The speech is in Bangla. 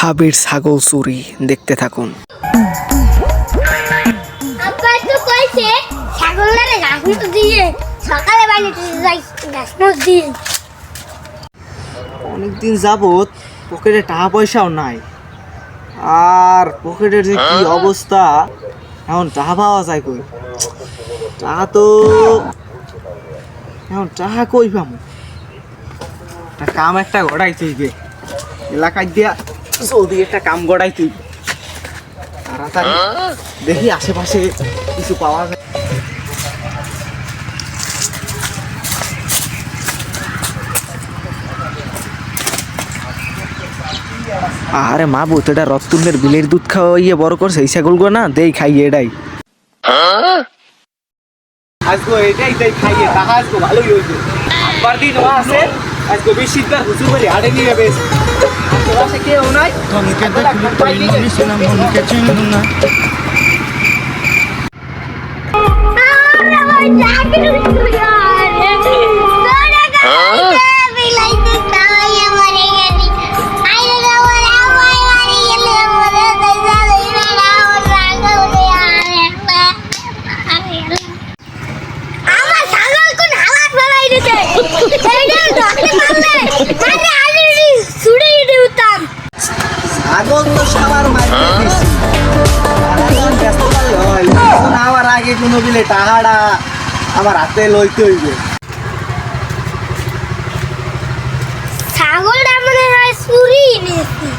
হাবির ছাগল চুরি দেখতে থাকুন। আব্বা তো কইছে ছাগলটারে ঘাস মুখ দিয়ে সকালে বাড়িতে যাই ঘাস মুখ দিয়ে। অনেকদিন যাবত পকেটে টাকা পয়সাও নাই, আর পকেটের যে কি অবস্থা, এখন টাকা পাওয়া যায় কই? টাকা তো এখন টাকা কই পাবো? একটা কাম একটা গড়াই তুইবে, এলাকায় দিয়া জলদি একটা কাম গড়াই তুইবে তাড়াতাড়ি। দেখি আশেপাশে কিছু পাওয়া যায়। আরে মা বুত এটা রত্তুনের বিলের দুধ খাওয়াইয়ে বড় করছে এই ছাগলগুলো না, দেই খাইয়ে এটাই। আজকে এটাই তাই খাইয়ে টাকা আজকে ভালোই হয়েছে। আবার দিন আছে আজকে বেশিরভাগ হুজুর বলে হাটে নিয়ে বেশ আশেপাশে কেউ নাই। ধনকে দেখলি তুই মনিস না, মনকে চিনল না। আমার চাকরি করে তোরা কাছে বিলাইতে তাই আমারে গেলি আইরে গাওয়ার আমায় মারি গেলে আমারে দেশা লইরা আমার রাগ হলে আমার ছাগল কোন হালাত ফলাই দিতে এইটা ধরতে পারলে মানে আমি ছুড়ে দিতাম। ছাগল তো সবার মাইরে দিছি, আর এখন ব্যস্ত পারলে হয়। এখন আমার আগে কোনো বিলে টাকাটা আমার হাতে লইতে হইবে। ছাগলটা মনে হয় চুরি নিয়েছে।